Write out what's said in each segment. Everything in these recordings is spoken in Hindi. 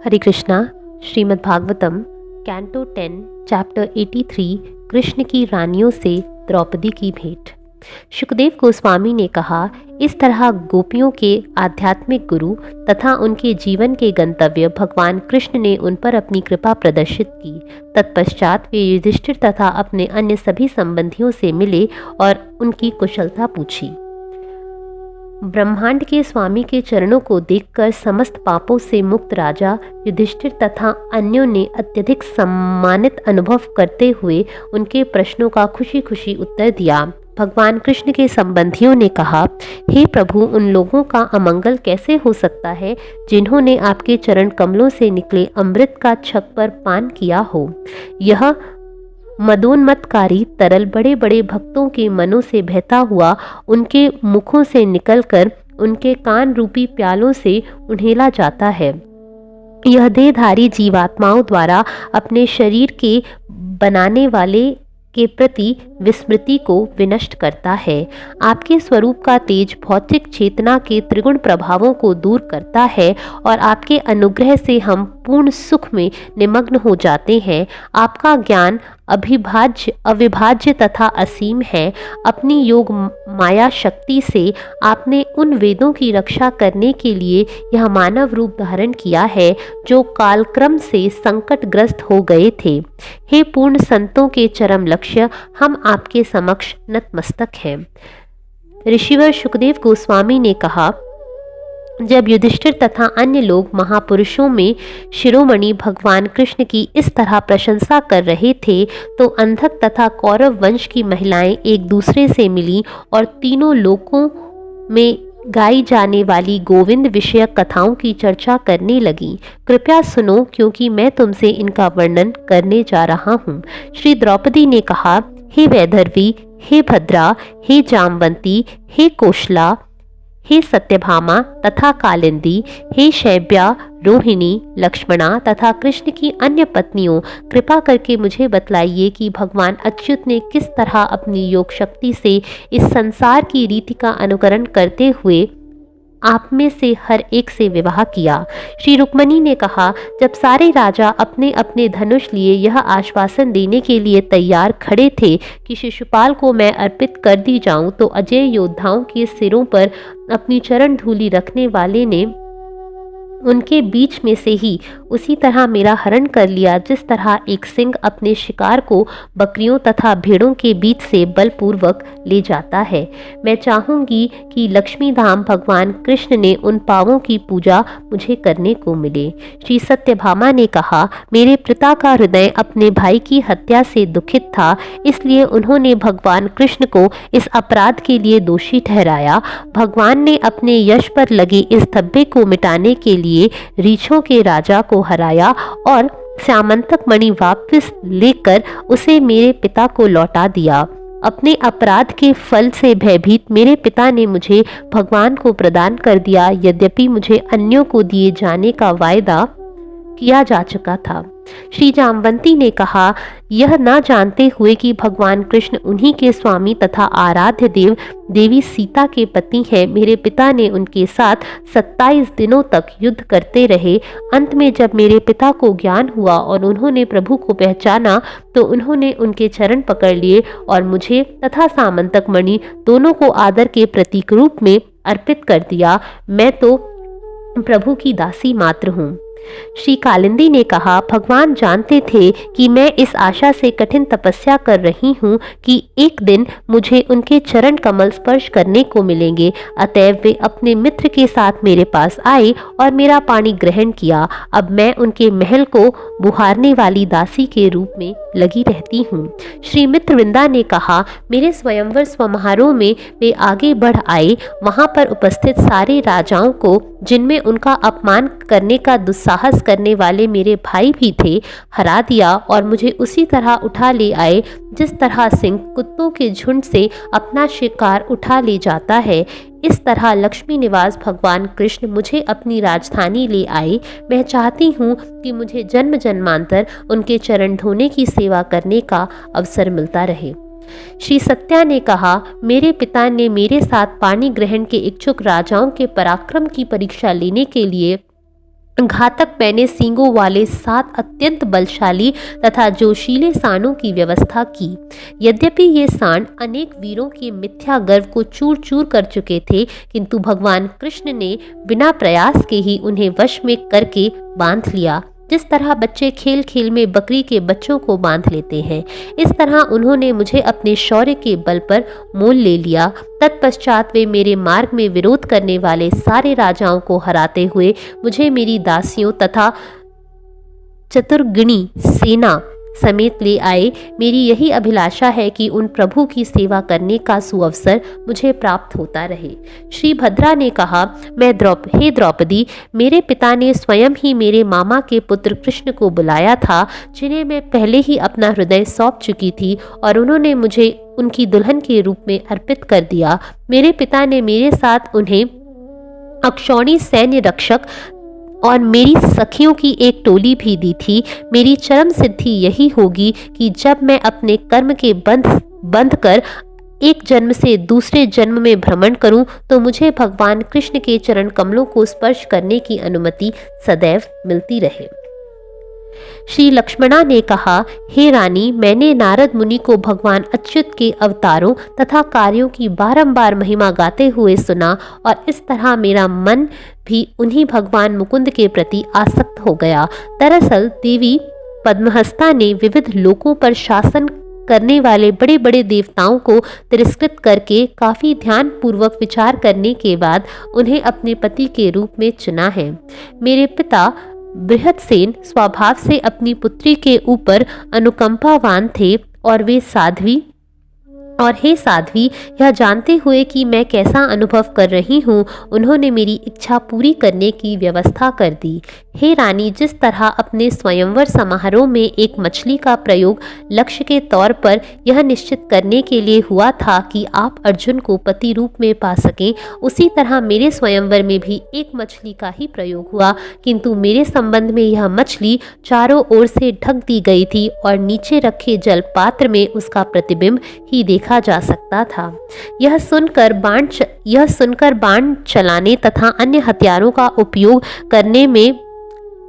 हरे कृष्णा। श्रीमद् भागवतम कैंटो 10 चैप्टर 83 कृष्ण की रानियों से द्रौपदी की भेंट। सुखदेव गोस्वामी ने कहा, इस तरह गोपियों के आध्यात्मिक गुरु तथा उनके जीवन के गंतव्य भगवान कृष्ण ने उन पर अपनी कृपा प्रदर्शित की। तत्पश्चात वे युधिष्ठिर तथा अपने अन्य सभी संबंधियों से मिले और उनकी कुशलता पूछी। ब्रह्मांड के स्वामी के चरणों को देखकर समस्त पापों से मुक्त राजा युधिष्ठिर तथा अन्यों ने अत्यधिक सम्मानित अनुभव करते हुए उनके प्रश्नों का खुशी खुशी उत्तर दिया। भगवान कृष्ण के संबंधियों ने कहा, हे प्रभु, उन लोगों का अमंगल कैसे हो सकता है जिन्होंने आपके चरण कमलों से निकले अमृत का छक पर पान किया हो। यह मदोन्मत्तकारी तरल बड़े बड़े भक्तों के मनों से बहता हुआ उनके मुखों से निकलकर उनके कान रूपी प्यालों से उन्हेला जाता है। यह देहधारी जीवात्माओं द्वारा अपने शरीर के बनाने वाले के प्रति विस्मृति को विनष्ट करता है। आपके स्वरूप का तेज भौतिक चेतना के त्रिगुण प्रभावों को दूर करता है और आपके अनुग्रह से हम पूर्ण सुख में निमग्न हो जाते हैं। आपका ज्ञान अविभाज्य तथा असीम है। अपनी योग माया शक्ति से आपने उन वेदों की रक्षा करने के लिए यह मानव रूप धारण किया है जो कालक्रम से संकटग्रस्त हो गए थे। हे पूर्ण संतों के चरम लक्ष्य, हम आपके समक्ष नतमस्तक हैं। ऋषिवर सुखदेव गोस्वामी ने कहा, जब युधिष्ठिर तथा अन्य लोग महापुरुषों में शिरोमणि भगवान कृष्ण की इस तरह प्रशंसा कर रहे थे तो अंधक तथा कौरव वंश की महिलाएं एक दूसरे से मिलीं और तीनों लोकों में गाई जाने वाली गोविंद विषयक कथाओं की चर्चा करने लगीं। कृपया सुनो, क्योंकि मैं तुमसे इनका वर्णन करने जा रहा हूँ। श्री द्रौपदी ने कहा, हे वैदर्भी, हे भद्रा, हे जामवंती, हे कोशला, हे सत्यभामा तथा कालिंदी, हे शैब्या, रोहिणी, लक्ष्मणा तथा कृष्ण की अन्य पत्नियों, कृपा करके मुझे बतलाइए कि भगवान अच्युत ने किस तरह अपनी योग शक्ति से इस संसार की रीति का अनुकरण करते हुए आप में से हर एक से विवाह किया। श्री रुक्मणी ने कहा, जब सारे राजा अपने अपने धनुष लिए यह आश्वासन देने के लिए तैयार खड़े थे कि शिशुपाल को मैं अर्पित कर दी जाऊं, तो अजय योद्धाओं के सिरों पर अपनी चरण धूलि रखने वाले ने उनके बीच में से ही उसी तरह मेरा हरण कर लिया जिस तरह एक सिंह अपने शिकार को बकरियों तथा भेड़ों के बीच से बलपूर्वक ले जाता है। मैं चाहूंगी कि लक्ष्मी धाम भगवान कृष्ण ने उन पावों की पूजा मुझे करने को मिले। श्री सत्यभामा ने कहा, मेरे पिता का हृदय अपने भाई की हत्या से दुखित था, इसलिए उन्होंने भगवान कृष्ण को इस अपराध के लिए दोषी ठहराया। भगवान ने अपने यश पर लगे इस धब्बे को मिटाने के लिए रीछों के राजा को हराया और श्यामंतक मणि वापस लेकर उसे मेरे पिता को लौटा दिया। अपने अपराध के फल से भयभीत मेरे पिता ने मुझे भगवान को प्रदान कर दिया, यद्यपि मुझे अन्यों को दिए जाने का वायदा किया जा चुका था। श्री जामवंती ने कहा, यह ना जानते हुए कि भगवान कृष्ण उन्हीं के स्वामी तथा आराध्य देव देवी सीता के पति हैं, मेरे पिता ने उनके साथ 27 दिनों तक युद्ध करते रहे। अंत में जब मेरे पिता को ज्ञान हुआ और उन्होंने प्रभु को पहचाना तो उन्होंने उनके चरण पकड़ लिए और मुझे तथा सामंतक मणि दोनों को आदर के प्रतीक रूप में अर्पित कर दिया। मैं तो प्रभु की दासी मात्र हूँ। श्री कालिंदी ने कहा, भगवान जानते थे कि मैं इस आशा से कठिन तपस्या कर रही हूँ कि एक दिन मुझे उनके चरण कमल स्पर्श करने को मिलेंगे, अतएव वे अपने मित्र के साथ मेरे पास आए और मेरा पानी ग्रहण किया। अब मैं उनके महल को बुहारने वाली दासी के रूप में लगी रहती हूँ। श्री मित्रवृंदा ने कहा, मेरे स्वयंवर समारोह में वे आगे बढ़ आए। वहां पर उपस्थित सारे राजाओं को, जिनमें उनका अपमान करने का दुस्साहस करने वाले मेरे भाई भी थे, हरा दिया और मुझे उसी तरह उठा ले आए जिस तरह सिंह कुत्तों के झुंड से अपना शिकार उठा ले जाता है। इस तरह लक्ष्मी निवास भगवान कृष्ण मुझे अपनी राजधानी ले आए। मैं चाहती हूँ कि मुझे जन्म जन्मांतर उनके चरण धोने की सेवा करने का अवसर मिलता रहे। श्री सत्या ने कहा, मेरे पिता ने मेरे साथ पानी ग्रहण के इच्छुक राजाओं के पराक्रम की परीक्षा लेने के लिए घातक पैने सींगों वाले 7 अत्यंत बलशाली तथा जोशीले सांडों की व्यवस्था की। यद्यपि ये सांड अनेक वीरों के मिथ्या गर्व को चूर चूर कर चुके थे, किंतु भगवान कृष्ण ने बिना प्रयास के ही उन्हें वश में करके बांध लिया। जिस तरह बच्चे खेल खेल में बकरी के बच्चों को बांध लेते हैं, इस तरह उन्होंने मुझे अपने शौर्य के बल पर मोल ले लिया। तत्पश्चात वे मेरे मार्ग में विरोध करने वाले सारे राजाओं को हराते हुए मुझे मेरी दासियों तथा चतुर्गिणी सेना समेत ले आए। मेरी यही अभिलाषा है कि उन प्रभु की सेवा करने का सुअवसर मुझे प्राप्त होता रहे। श्री भद्रा ने कहा, हे द्रौपदी, मेरे पिता ने स्वयं ही मेरे मामा के पुत्र कृष्ण को बुलाया था, जिन्हें मैं पहले ही अपना हृदय सौंप चुकी थी, और उन्होंने मुझे उनकी दुल्हन के रूप में अर्पित कर दिया। मेरे पिता ने मेरे साथ उन्हें अक्षौणी सैन्य रक्षक और मेरी सखियों की एक टोली भी दी थी। मेरी चरम सिद्धि यही होगी कि जब मैं अपने कर्म के बंध कर एक जन्म से दूसरे जन्म में भ्रमण करूं, तो मुझे भगवान कृष्ण के चरण कमलों को स्पर्श करने की अनुमति सदैव मिलती रहे। श्री लक्ष्मणा ने कहा, हे रानी, मैंने नारद मुनि को भगवान अच्युत के अवतारों तथा कार्यों की बारंबार महिमा गाते हुए सुना, और इस तरह मेरा मन भी उन्हीं भगवान मुकुंद के प्रति आसक्त हो गया। दरअसल देवी पद्महस्ता ने विविध लोकों पर शासन करने वाले बड़े बड़े देवताओं को तिरस्कृत करके काफी ध्यान पूर्वक विचार करने के बाद उन्हें अपने पति के रूप में चुना है। मेरे पिता बृहत्सेन स्वभाव से अपनी पुत्री के ऊपर अनुकंपावान थे, और हे साध्वी, यह जानते हुए कि मैं कैसा अनुभव कर रही हूँ, उन्होंने मेरी इच्छा पूरी करने की व्यवस्था कर दी। हे रानी, जिस तरह अपने स्वयंवर समारोह में एक मछली का प्रयोग लक्ष्य के तौर पर यह निश्चित करने के लिए हुआ था कि आप अर्जुन को पति रूप में पा सकें, उसी तरह मेरे स्वयंवर में भी एक मछली का ही प्रयोग हुआ, किंतु मेरे संबंध में यह मछली चारों ओर से ढक दी गई थी और नीचे रखे जल पात्र में उसका प्रतिबिंब ही देखा जा सकता था। यह सुनकर बाण चलाने तथा अन्य हथियारों का उपयोग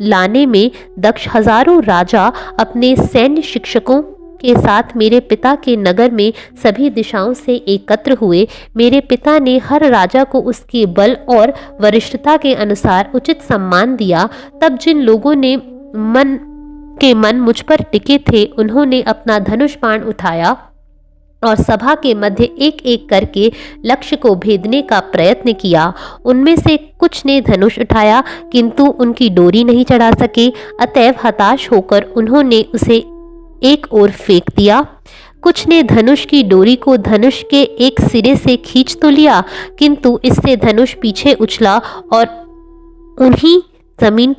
लाने में दक्ष हजारों राजा अपने सैन्य शिक्षकों के साथ मेरे पिता के नगर में सभी दिशाओं से एकत्र हुए। मेरे पिता ने हर राजा को उसके बल और वरिष्ठता के अनुसार उचित सम्मान दिया। तब जिन लोगों ने मन मुझ पर टिके थे, उन्होंने अपना धनुष बाण उठाया और सभा के मध्य एक एक करके लक्ष्य को भेदने का प्रयत्न किया। उनमें से कुछ ने धनुष उठाया, किंतु उनकी डोरी नहीं चढ़ा सके। अतएव हताश होकर उन्होंने उसे एक ओर फेंक दिया। कुछ ने धनुष की डोरी को धनुष के एक सिरे से खींच तो लिया, किंतु इससे धनुष पीछे उछला और उन्हें ही जमीन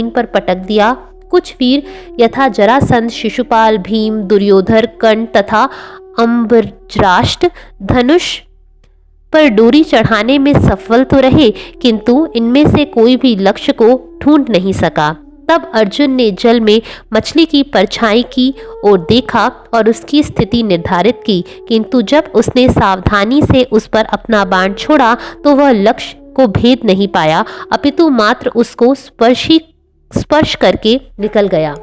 पर पटक दिया। कुछ वीर यथा जरासंध, शिशुपाल, भीम, दुर्योधन, कर्ण तथा अम्बरराष्ट्र धनुष पर डोरी चढ़ाने में सफल तो रहे, किंतु इनमें से कोई भी लक्ष्य को ढूंढ नहीं सका। तब अर्जुन ने जल में मछली की परछाई की ओर देखा और उसकी स्थिति निर्धारित की, किंतु जब उसने सावधानी से उस पर अपना बाण छोड़ा तो वह लक्ष्य को भेद नहीं पाया, अपितु मात्र उसको स्पर्श करके निकल गया।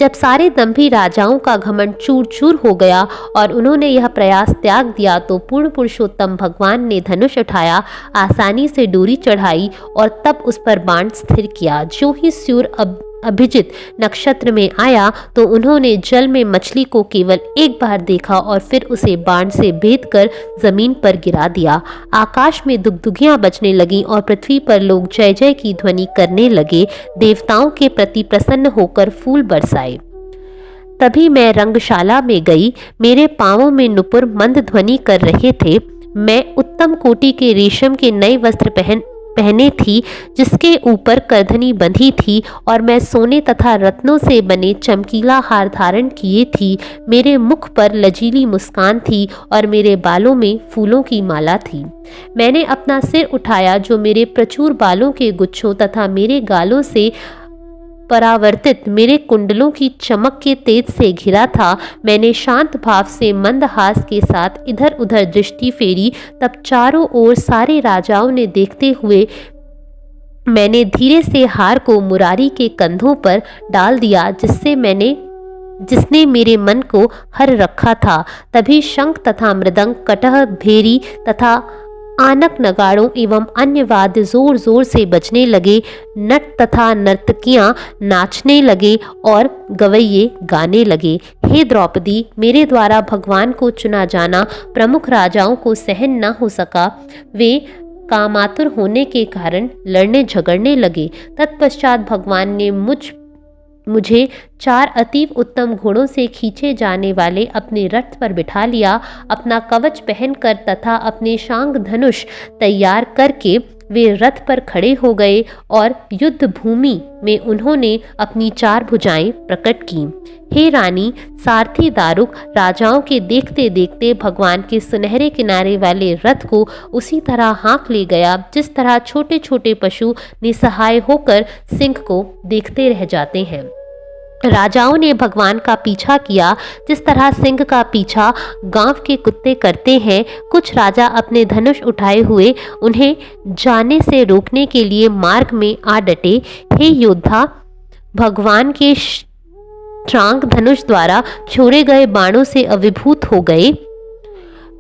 जब सारे दंभी राजाओं का घमंड चूर चूर हो गया और उन्होंने यह प्रयास त्याग दिया, तो पूर्ण पुरुषोत्तम भगवान ने धनुष उठाया, आसानी से डोरी चढ़ाई और तब उस पर बाण स्थिर किया। जो ही सूर्य अभिजित नक्षत्र में आया तो उन्होंने जल में मछली को केवल एक बार देखा और फिर उसे बाण से भेद कर जमीन पर गिरा दिया। आकाश में दुगदुगियां बजने लगीं और पृथ्वी पर लोग जय जय की ध्वनि करने लगे। देवताओं के प्रति प्रसन्न होकर फूल बरसाए। तभी मैं रंगशाला में गई। मेरे पांवों में नुपुर मंद ध्वनि कर रहे थे। मैं उत्तम कोटि के रेशम के नए वस्त्र पहने थी, जिसके ऊपर करधनी बंधी थी, और मैं सोने तथा रत्नों से बने चमकीला हार धारण किए थी। मेरे मुख पर लजीली मुस्कान थी और मेरे बालों में फूलों की माला थी। मैंने अपना सिर उठाया, जो मेरे प्रचुर बालों के गुच्छों तथा मेरे गालों से परावर्तित मेरे कुंडलों की चमक के तेज से घिरा था। मैंने शांत भाव से मंदहास के साथ इधर उधर दृष्टि फेरी। तब चारों ओर सारे राजाओं ने देखते हुए मैंने धीरे से हार को मुरारी के कंधों पर डाल दिया, जिसने मेरे मन को हर रखा था। तभी शंख तथा मृदंग, कटह, भेरी तथा आनक, नगाड़ों एवं अन्य वाद्य जोर जोर से बजने लगे। नट तथा नर्तकियां नाचने लगे और गवैये गाने लगे। हे द्रौपदी, मेरे द्वारा भगवान को चुना जाना प्रमुख राजाओं को सहन न हो सका। वे कामातुर होने के कारण लड़ने झगड़ने लगे। तत्पश्चात भगवान ने मुझे 4 अतीव उत्तम घोड़ों से खींचे जाने वाले अपने रथ पर बिठा लिया। अपना कवच पहनकर तथा अपने शांग धनुष तैयार करके वे रथ पर खड़े हो गए और युद्ध भूमि में उन्होंने अपनी 4 भुजाएं प्रकट की। हे रानी, सारथी दारुक राजाओं के देखते देखते भगवान के सुनहरे किनारे वाले रथ को उसी तरह हाँक ले गया जिस तरह छोटे छोटे पशु निसहाय होकर सिंह को देखते रह जाते हैं। राजाओं ने भगवान का पीछा किया जिस तरह सिंह का पीछा गांव के कुत्ते करते हैं। कुछ राजा अपने धनुष उठाए हुए उन्हें जाने से रोकने के लिए मार्ग में आ डटे। हे योद्धा, भगवान के श्रांग धनुष द्वारा छोड़े गए बाणों से अभिभूत हो गए।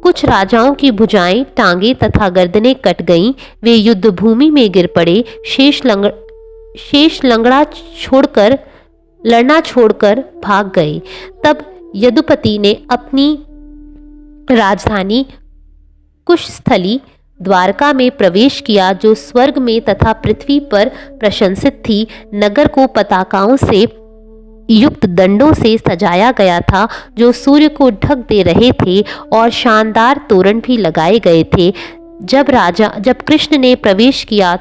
कुछ राजाओं की भुजाएं, टांगे तथा गर्दनें कट गईं। वे युद्ध भूमि में गिर पड़े। शेष लड़ना छोड़कर भाग गए। तब यदुपति ने अपनी राजधानी कुशस्थली द्वारका में प्रवेश किया, जो स्वर्ग में तथा पृथ्वी पर प्रशंसित थी। नगर को पताकाओं से युक्त दंडों से सजाया गया था जो सूर्य को ढक दे रहे थे, और शानदार तोरण भी लगाए गए थे। जब कृष्ण ने प्रवेश किया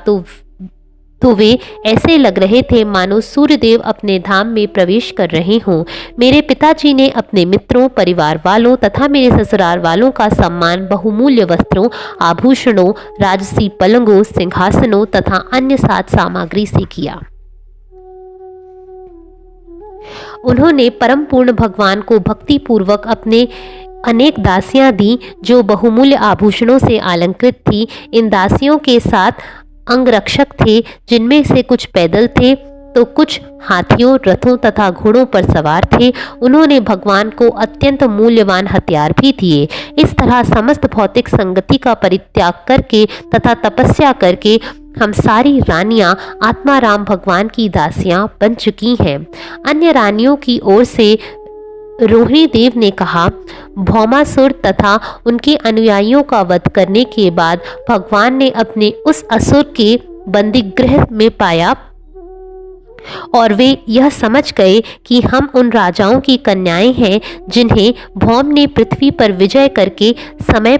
तो वे ऐसे लग रहे थे मानो सूर्यदेव अपने धाम में प्रवेश कर रहे हों। मेरे पिताजी ने अपने मित्रों, परिवार वालों तथा मेरे ससुराल वालों का सम्मान बहुमूल्य वस्त्रों, आभूषणों, राजसी पलंगों, सिंहासनों तथा अन्य साज सामग्री से किया। उन्होंने परम पूर्ण भगवान को भक्ति पूर्वक अपने अनेक दासियां दी जो बहुमूल्य आभूषणों से अलंकृत थी। इन दासियों के साथ अंगरक्षक थे, जिनमें से कुछ पैदल थे तो कुछ हाथियों, रथों तथा घोड़ों पर सवार थे। उन्होंने भगवान को अत्यंत मूल्यवान हथियार भी दिए। इस तरह समस्त भौतिक संगति का परित्याग करके तथा तपस्या करके हम सारी रानियां आत्माराम भगवान की दासियां बन चुकी हैं। अन्य रानियों की ओर से रोहिणी देव ने कहा, भौमासुर तथा उनके अनुयायियों का वध करने के बाद भगवान ने अपने उस असुर के बंदीगृह में पाया और वे यह समझ गए कि हम उन राजाओं की कन्याएं हैं जिन्हें भौम ने पृथ्वी पर विजय करके समय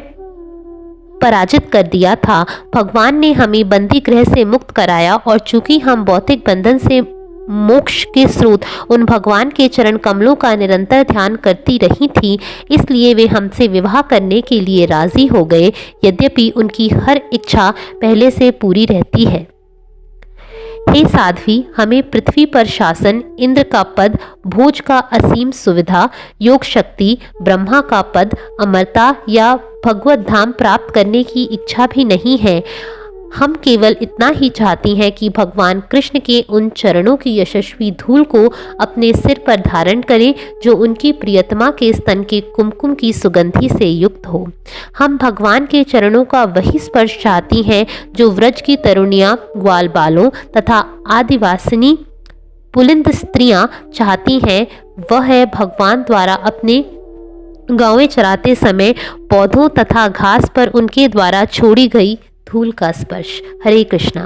पराजित कर दिया था। भगवान ने हमें बंदी गृह से मुक्त कराया और चूंकि हम भौतिक बंधन से मोक्ष के स्रोत उन भगवान के चरण कमलों का निरंतर ध्यान करती रही थी, इसलिए वे हमसे विवाह करने के लिए राजी हो गए, यद्यपि उनकी हर इच्छा पहले से पूरी रहती है। हे साध्वी, हमें पृथ्वी पर शासन, इंद्र का पद, भोज का असीम सुविधा, योग शक्ति, ब्रह्मा का पद, अमरता या भगवत धाम प्राप्त करने की इच्छा भी नहीं है। हम केवल इतना ही चाहती हैं कि भगवान कृष्ण के उन चरणों की यशस्वी धूल को अपने सिर पर धारण करें जो उनकी प्रियतमा के स्तन के कुमकुम की सुगंधि से युक्त हो। हम भगवान के चरणों का वही स्पर्श चाहती हैं जो व्रज की तरुणियां, ग्वाल बालों तथा आदिवासिनी पुलिंद स्त्रियां चाहती हैं। वह है भगवान द्वारा अपने गांवें चराते समय पौधों तथा घास पर उनके द्वारा छोड़ी गई धूल का स्पर्श। हरे कृष्णा।